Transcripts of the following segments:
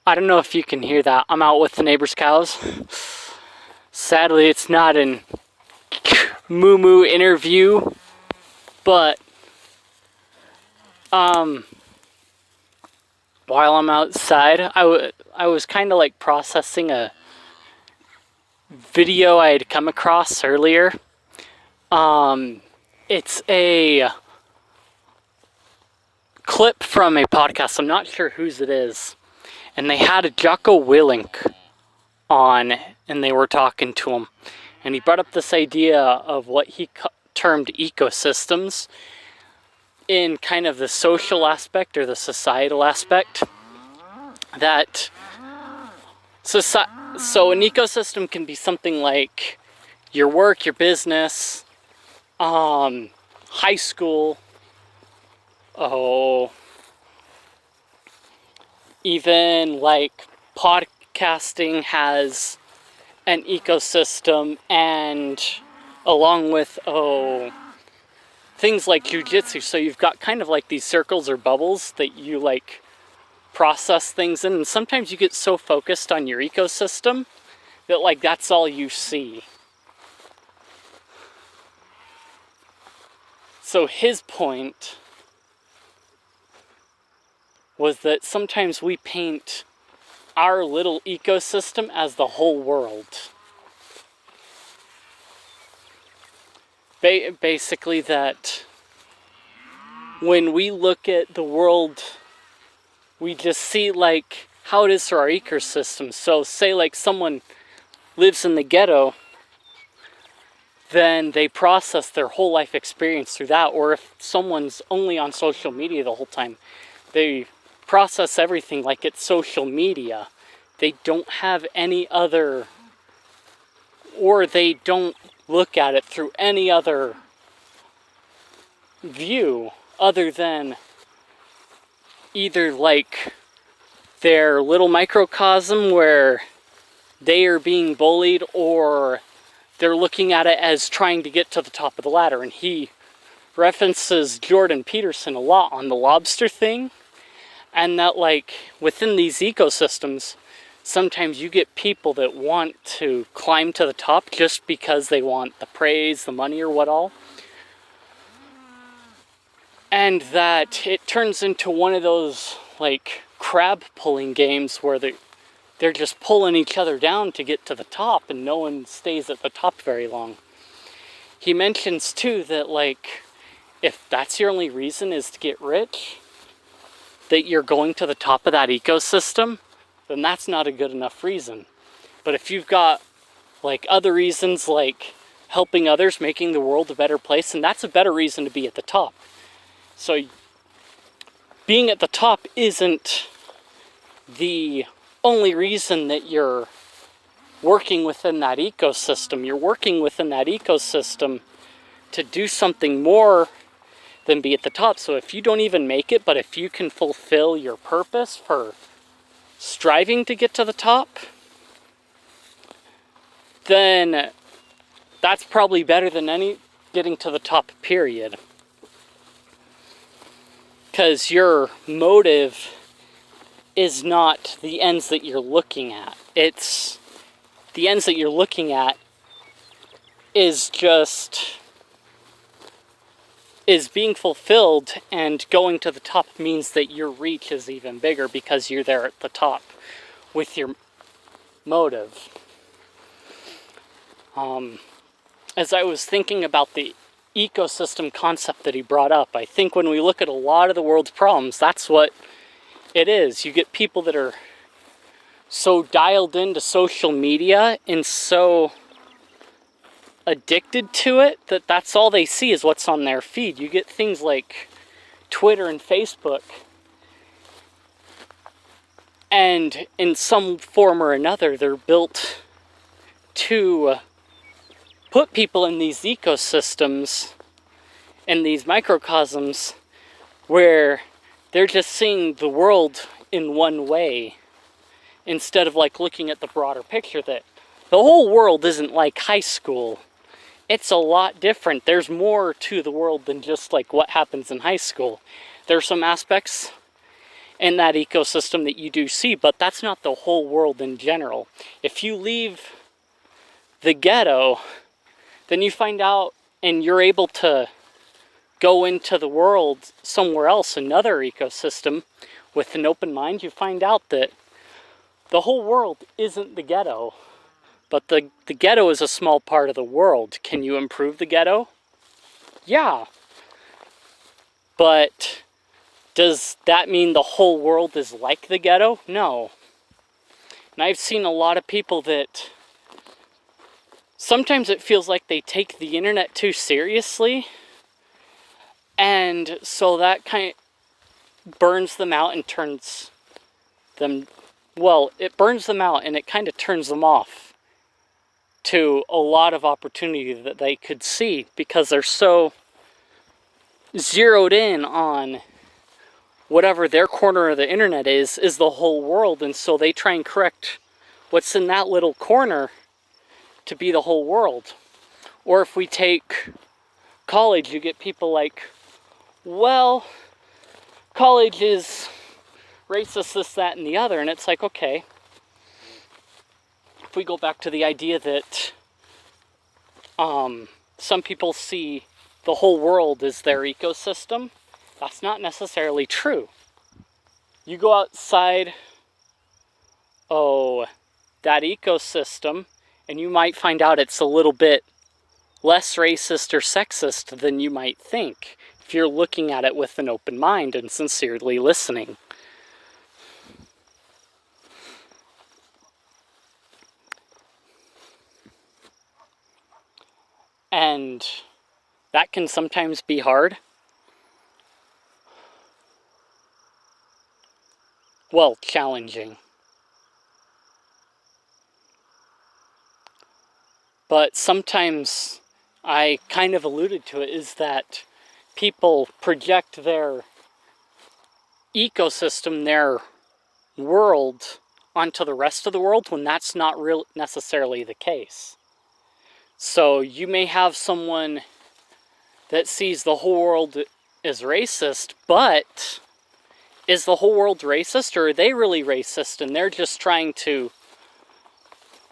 I don't know if you can hear that. I'm out with the neighbor's cows. Sadly, it's not an moo interview, but while I'm outside, I was kind of like processing a video I had come across earlier. It's a clip from a podcast. I'm not sure whose it is. And they had a Jocko on, and they were talking to him. And he brought up this idea of what he termed ecosystems in kind of the social aspect or the societal aspect. That so an ecosystem can be something like your work, your business, high school, even like podcasting has an ecosystem, and along with things like jiu-jitsu. So you've got kind of like these circles or bubbles that you like process things in, and sometimes you get so focused on your ecosystem that like that's all you see. So his point was that sometimes we paint our little ecosystem as the whole world. Basically that when we look at the world, we just see like how it is for our ecosystem. So say like someone lives in the ghetto, then they process their whole life experience through that. Or if someone's only on social media the whole time, they process everything like it's social media. They don't have any other, or they don't look at it through any other view other than either like their little microcosm where they are being bullied, or they're looking at it as trying to get to the top of the ladder. And he references Jordan Peterson a lot on the lobster thing, and that like within these ecosystems, sometimes you get people that want to climb to the top just because they want the praise, the money, or what all. And that it turns into one of those like crab pulling games where they're just pulling each other down to get to the top, and no one stays at the top very long. He mentions too that like if that's your only reason is to get rich, that you're going to the top of that ecosystem, then that's not a good enough reason. But if you've got like other reasons like helping others, making the world a better place, and that's a better reason to be at the top. So being at the top isn't the only reason that you're working within that ecosystem. You're working within that ecosystem to do something more than be at the top. So if you don't even make it, but if you can fulfill your purpose for striving to get to the top, then that's probably better than any getting to the top, period. Because your motive is not the ends that you're looking at. It's the ends that you're looking at is being fulfilled, and going to the top means that your reach is even bigger because you're there at the top with your motive. As I was thinking about the ecosystem concept that he brought up, I think when we look at a lot of the world's problems, that's what it is. You get people that are so dialed into social media and so addicted to it that that's all they see is what's on their feed. You get things like Twitter and Facebook, and in some form or another they're built to put people in these ecosystems and these microcosms where they're just seeing the world in one way instead of like looking at the broader picture that the whole world isn't like high school. It's a lot different. There's more to the world than just like what happens in high school. There's some aspects in that ecosystem that you do see, but that's not the whole world in general. If you leave the ghetto, then you find out and you're able to go into the world somewhere else, another ecosystem, with an open mind. You find out that the whole world isn't the ghetto, but the ghetto is a small part of the world. Can you improve the ghetto? Yeah. But does that mean the whole world is like the ghetto? No. And I've seen a lot of people that sometimes it feels like they take the internet too seriously, and so that kind of burns them out and turns them, well, it burns them out and it kind of turns them off to a lot of opportunity that they could see, because they're so zeroed in on whatever their corner of the internet is the whole world, and so they try and correct what's in that little corner to be the whole world. Or if we take college, you get people like, well, college is racist, this, that, and the other, and it's like, okay, if we go back to the idea that some people see the whole world as their ecosystem, that's not necessarily true. You go outside, that ecosystem, and you might find out it's a little bit less racist or sexist than you might think, if you're looking at it with an open mind and sincerely listening. And that can sometimes be hard. Well, challenging. But sometimes, I kind of alluded to it, is that people project their ecosystem, their world, onto the rest of the world when that's not necessarily the case. So you may have someone that sees the whole world as racist, but is the whole world racist, or are they really racist and they're just trying to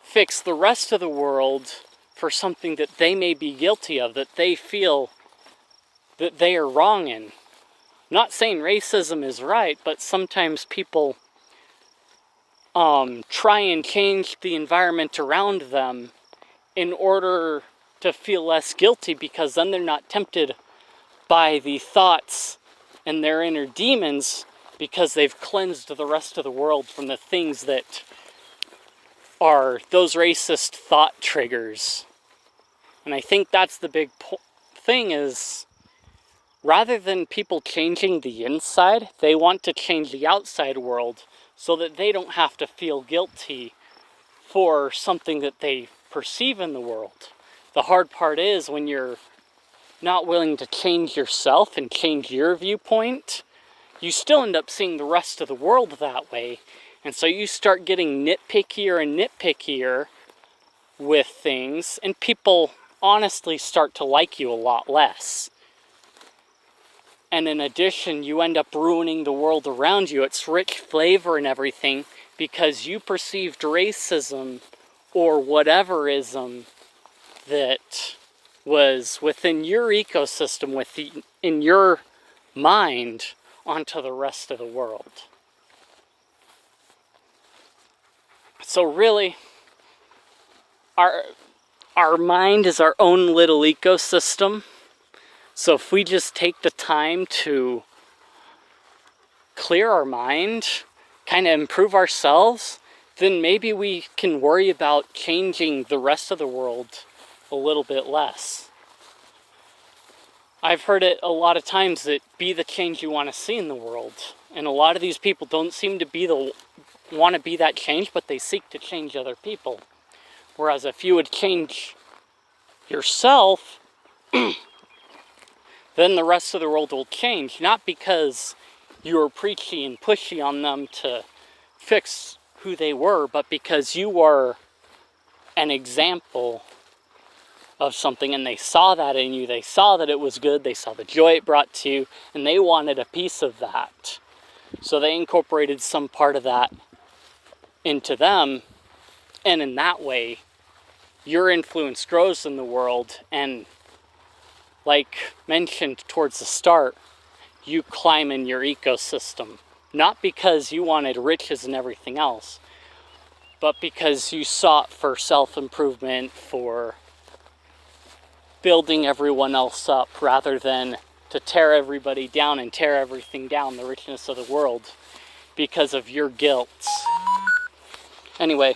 fix the rest of the world for something that they may be guilty of, that they feel that they are wrong in? I'm not saying racism is right, but sometimes people try and change the environment around them in order to feel less guilty, because then they're not tempted by the thoughts and their inner demons, because they've cleansed the rest of the world from the things that are those racist thought triggers. And I think that's the big thing, is rather than people changing the inside, they want to change the outside world so that they don't have to feel guilty for something that they perceive in the world. The hard part is when you're not willing to change yourself and change your viewpoint, you still end up seeing the rest of the world that way. And so you start getting nitpickier and nitpickier with things, and people honestly start to like you a lot less. And in addition, you end up ruining the world around you, its rich flavor and everything, because you perceived racism or whateverism that was within your ecosystem, in your mind, onto the rest of the world. So really, our mind is our own little ecosystem. So if we just take the time to clear our mind, kind of improve ourselves, then maybe we can worry about changing the rest of the world a little bit less. I've heard it a lot of times, that be the change you want to see in the world. And a lot of these people don't seem to want to be that change, but they seek to change other people. Whereas if you would change yourself, then the rest of the world will change. Not because you were preachy and pushy on them to fix who they were, but because you were an example of something, and they saw that in you. They saw that it was good. They saw the joy it brought to you, and they wanted a piece of that. So they incorporated some part of that into them, and in that way, your influence grows in the world, and like mentioned towards the start, you climb in your ecosystem. Not because you wanted riches and everything else, but because you sought for self-improvement, for building everyone else up, rather than to tear everybody down and tear everything down, the richness of the world, because of your guilt. Anyway,